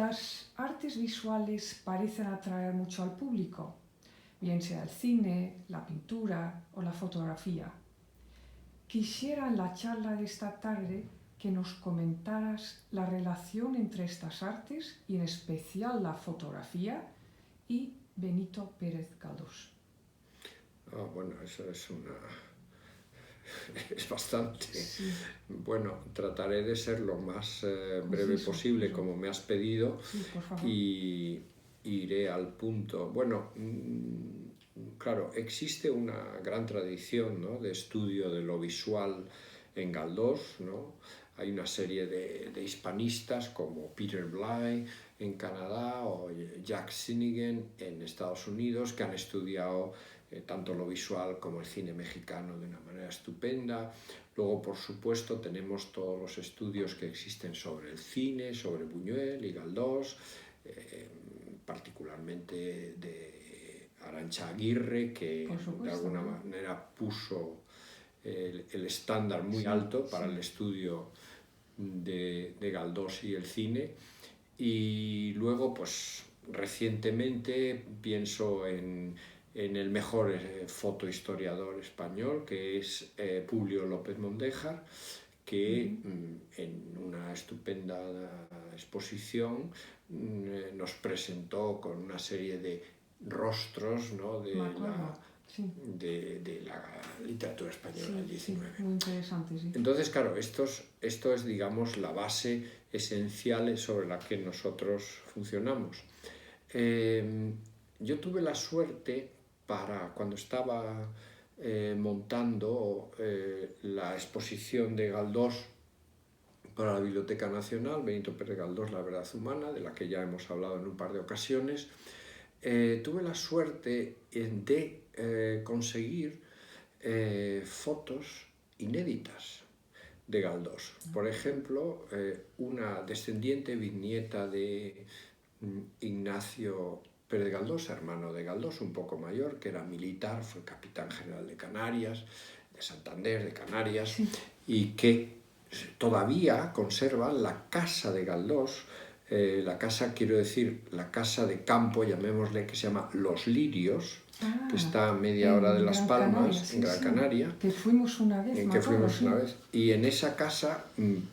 las artes visuales parecen atraer mucho al público, bien sea el cine, la pintura o la fotografía. Quisiera en la charla de esta tarde que nos comentaras la relación entre estas artes y en especial la fotografía y Benito Pérez Galdós. Bueno, eso es es bastante. Sí. Bueno, trataré de ser lo más breve posible, como me has pedido, sí, por favor. y iré al punto. Bueno, claro, existe una gran tradición, ¿no?, de estudio de lo visual en Galdós, ¿no? Hay una serie de hispanistas como Peter Bly en Canadá o Jack Sinegan en Estados Unidos, que han estudiado tanto lo visual como el cine mexicano de una manera estupenda. Luego, por supuesto, tenemos todos los estudios que existen sobre el cine, sobre Buñuel y Galdós, particularmente de Arantxa Aguirre, que de alguna manera puso el estándar muy alto para el estudio de Galdós y el cine. Y luego, pues recientemente pienso en el mejor fotohistoriador español, que es Publio López Mondéjar, que en una estupenda exposición nos presentó con una serie de rostros, ¿no?, de la literatura española del XIX. Muy interesante, sí. Entonces, claro, esto es, digamos, la base esencial sobre la que nosotros funcionamos. Yo tuve la suerte cuando estaba montando la exposición de Galdós para la Biblioteca Nacional, Benito Pérez Galdós, La verdad humana, de la que ya hemos hablado en un par de ocasiones, tuve la suerte de conseguir fotos inéditas de Galdós. Por ejemplo, una descendiente bisnieta de Ignacio Pérez Galdós, hermano de Galdós, un poco mayor, que era militar, fue capitán general de Canarias, de Santander, de Canarias, y que todavía conserva la casa de Galdós. La casa, quiero decir, la casa de campo, llamémosle, que se llama Los Lirios, que está a media hora de Las Palmas, en Gran Canaria. Que fuimos una vez. Y en esa casa,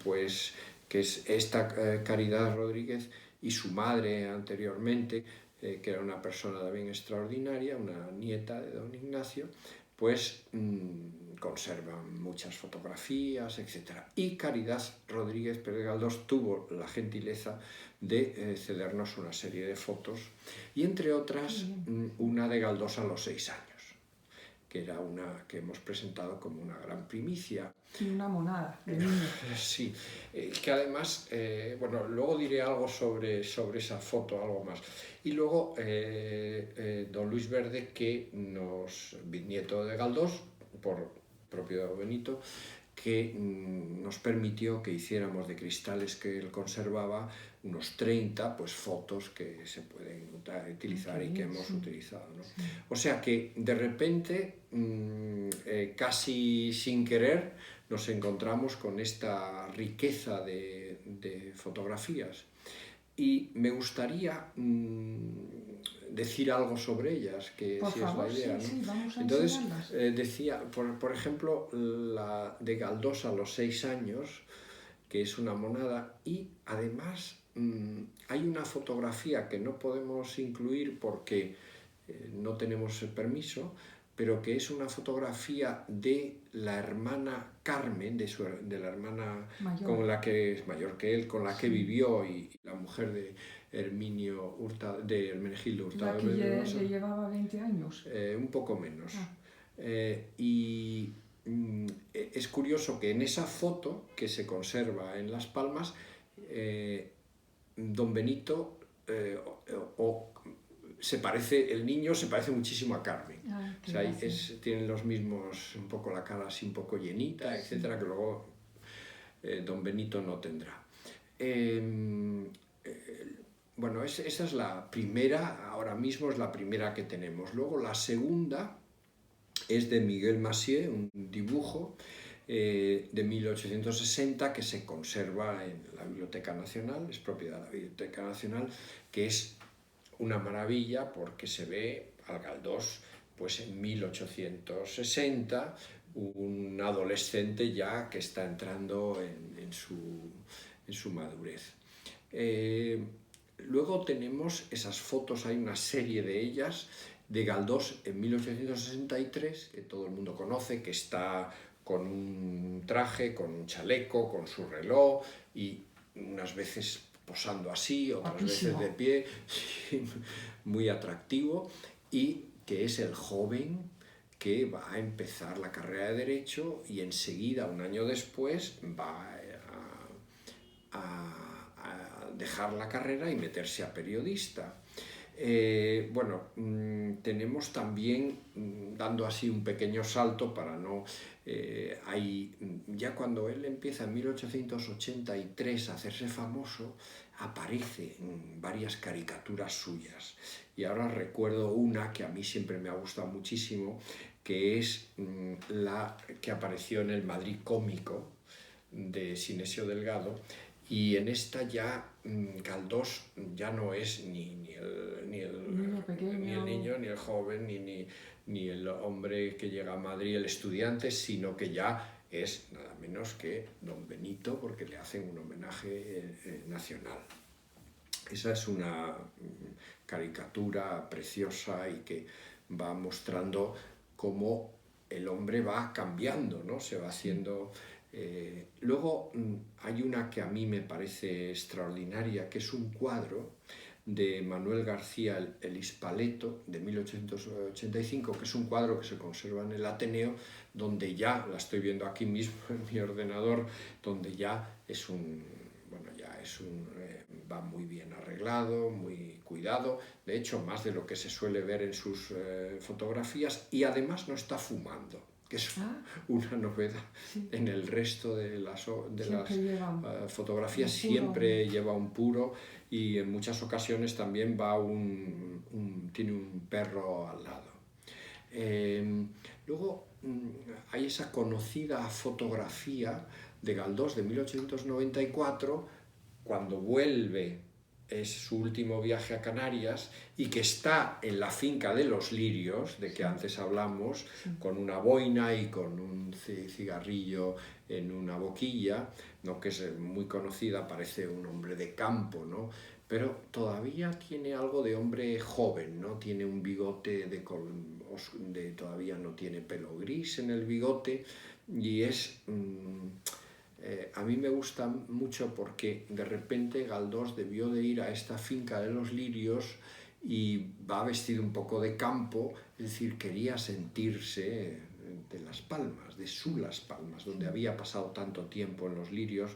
pues, que es esta Caridad Rodríguez y su madre anteriormente, que era una persona también extraordinaria, una nieta de don Ignacio, pues conservan muchas fotografías, etc. Y Caridad Rodríguez Pérez Galdós tuvo la gentileza de cedernos una serie de fotos, y entre otras una de Galdós a los 6 años, que era una que hemos presentado como una gran primicia. Y una monada de niño. Sí, que además, bueno, luego diré algo sobre esa foto, algo más. Y luego don Luis Verde, bisnieto de Galdós, por propio Benito, que nos permitió que hiciéramos de cristales que él conservaba unos 30 fotos que se pueden utilizar y que hemos utilizado, ¿no? O sea que de repente, casi sin querer, nos encontramos con esta riqueza de fotografías. Y me gustaría decir algo sobre ellas, que por si favor, es la idea, ¿no? Sí, vamos a Entonces, enseñarlas. decía, por ejemplo, la de Galdós a los 6 años, que es una monada, y además hay una fotografía que no podemos incluir porque no tenemos el permiso, pero que es una fotografía de la hermana Carmen, de la hermana con la que es mayor que él, con la que vivió, y la mujer de Hermenegildo Hurtado. La que le llevaba 20 años. Un poco menos. Y es curioso que en esa foto que se conserva en Las Palmas, don Benito el niño se parece muchísimo a Carmen. O sea, tienen los mismos, un poco la cara así un poco llenita, etcétera, que luego don Benito no tendrá. Bueno, esa es la primera, ahora mismo es la primera que tenemos. Luego la segunda es de Miguel Massieu, un dibujo de 1860 que se conserva en la Biblioteca Nacional, es propiedad de la Biblioteca Nacional, que es una maravilla porque se ve al Galdós pues en 1860, un adolescente ya que está entrando en su madurez. Luego tenemos esas fotos, hay una serie de ellas, de Galdós en 1863, que todo el mundo conoce, que está con un traje, con un chaleco, con su reloj y unas veces posando así, otras veces de pie, muy atractivo, y que es el joven que va a empezar la carrera de Derecho y enseguida, un año después, va a dejar la carrera y meterse a periodista. Bueno, tenemos también, dando así un pequeño salto para no... ya cuando él empieza en 1883 a hacerse famoso, aparece en varias caricaturas suyas. Y ahora recuerdo una que a mí siempre me ha gustado muchísimo, que es la que apareció en el Madrid Cómico de Sinesio Delgado, y en esta ya Galdós ya no es ni el niño, ni el joven, ni el hombre que llega a Madrid, el estudiante, sino que ya es nada menos que don Benito, porque le hacen un homenaje nacional. Esa es una caricatura preciosa y que va mostrando cómo el hombre va cambiando, ¿no? Se va haciendo... Luego hay una que a mí me parece extraordinaria, que es un cuadro de Manuel García el Hispaleto, de 1885, que es un cuadro que se conserva en el Ateneo, donde ya, la estoy viendo aquí mismo en mi ordenador, donde ya es un... Bueno, ya es un... va muy bien arreglado, muy cuidado, de hecho más de lo que se suele ver en sus fotografías, y además no está fumando, que es una novedad. Sí. En el resto de las fotografías siempre lleva un puro, y en muchas ocasiones también va tiene un perro al lado. Luego hay esa conocida fotografía de Galdós de 1894, cuando vuelve, es su último viaje a Canarias, y que está en la finca de los Lirios, de que antes hablamos, con una boina y con un cigarrillo en una boquilla, ¿no? Que es muy conocida, parece un hombre de campo, ¿no? Pero todavía tiene algo de hombre joven, ¿no? Tiene un bigote todavía no tiene pelo gris en el bigote, y es... a mí me gusta mucho porque de repente Galdós debió de ir a esta finca de los Lirios y va vestido un poco de campo, es decir, quería sentirse de Las Palmas, de Las Palmas, donde había pasado tanto tiempo en los Lirios,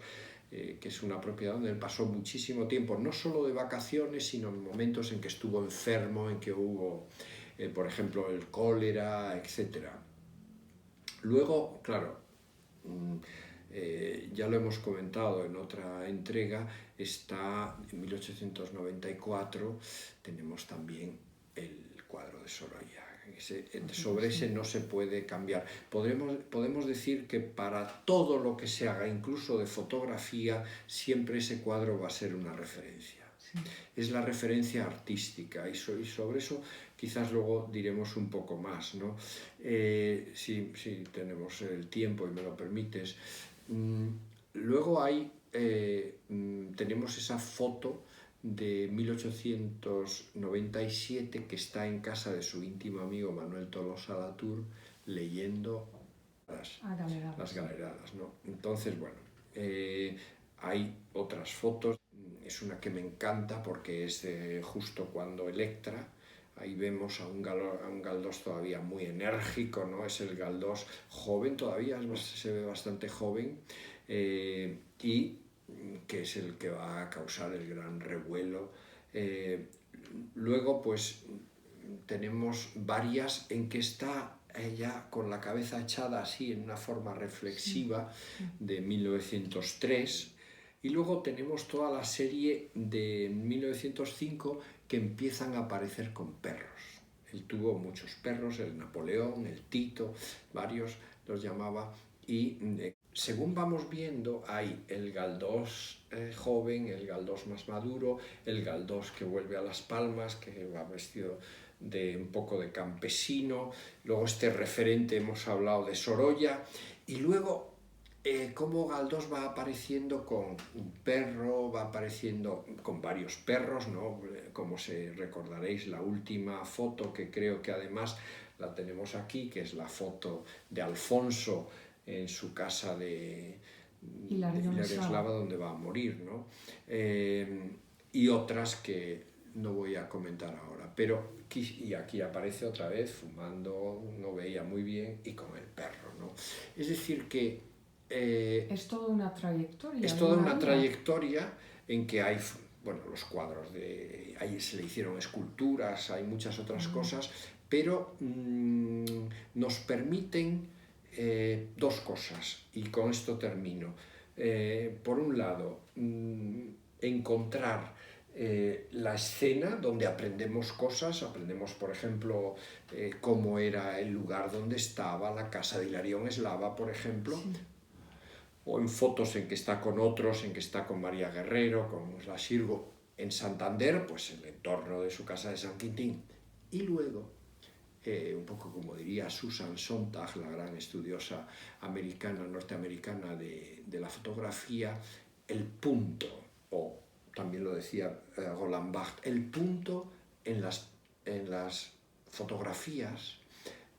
que es una propiedad donde él pasó muchísimo tiempo, no solo de vacaciones, sino en momentos en que estuvo enfermo, en que hubo, por ejemplo, el cólera, etc. Luego, claro, ya lo hemos comentado en otra entrega, está en 1894, tenemos también el cuadro de Sorolla. Sobre ese no se puede cambiar. Podemos decir que para todo lo que se haga, incluso de fotografía, siempre ese cuadro va a ser una referencia. Sí. Es la referencia artística, y sobre eso quizás luego diremos un poco más, ¿no? Si tenemos el tiempo y me lo permites. Luego tenemos esa foto de 1897 que está en casa de su íntimo amigo Manuel Tolosa Latour leyendo las galeradas, ¿no? Entonces, bueno, hay otras fotos. Es una que me encanta porque es justo cuando Electra. Ahí vemos a un Galdós todavía muy enérgico, ¿no? Es el Galdós joven todavía, se ve bastante joven, y que es el que va a causar el gran revuelo. Luego, pues, tenemos varias en que está ella con la cabeza echada así en una forma reflexiva, de 1903. Y luego tenemos toda la serie de 1905 que empiezan a aparecer con perros. Él tuvo muchos perros, el Napoleón, el Tito, varios los llamaba, y según vamos viendo hay el Galdós joven, el Galdós más maduro, el Galdós que vuelve a Las Palmas, que va vestido de un poco de campesino, luego este referente, hemos hablado de Sorolla, y luego cómo Galdós va apareciendo con un perro, va apareciendo con varios perros, ¿no? Como se recordaréis, la última foto, que creo que además la tenemos aquí, que es la foto de Alfonso en su casa de Hilarión Eslava, Eslava. donde va a morir, ¿no? Y otras que no voy a comentar ahora, pero y aquí aparece otra vez fumando, no veía muy bien, y con el perro, ¿no? Es decir que Es toda una trayectoria es de toda una una vida. trayectoria en que hay, bueno, los cuadros, ahí se le hicieron esculturas, hay muchas otras cosas, pero nos permiten dos cosas, y con esto termino. Por un lado, encontrar la escena donde aprendemos cosas, aprendemos, por ejemplo, cómo era el lugar donde estaba, la casa de Hilarión Eslava, por ejemplo, Sí. o en fotos en que está con otros, en que está con María Guerrero, con Sirgo, en Santander, pues el entorno de su casa de San Quintín. Y luego, un poco como diría Susan Sontag, la gran estudiosa norteamericana de la fotografía, el punto, o también lo decía Roland Barthes, el punto en las fotografías,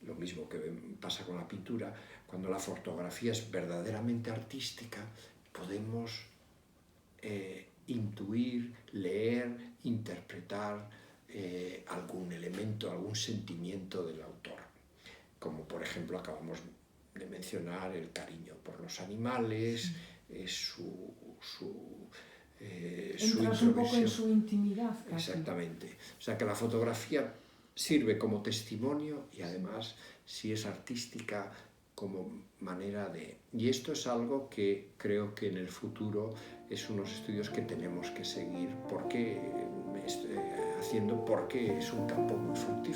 lo mismo que pasa con la pintura, cuando la fotografía es verdaderamente artística, podemos intuir, leer, interpretar algún elemento, algún sentimiento del autor. Como por ejemplo acabamos de mencionar el cariño por los animales, su Entras un poco en intromisión. su intimidad casi. Exactamente. O sea que la fotografía sirve como testimonio y además, si es artística, como manera de... Y esto es algo que creo que en el futuro es unos estudios que tenemos que seguir porque es un campo muy fructífero.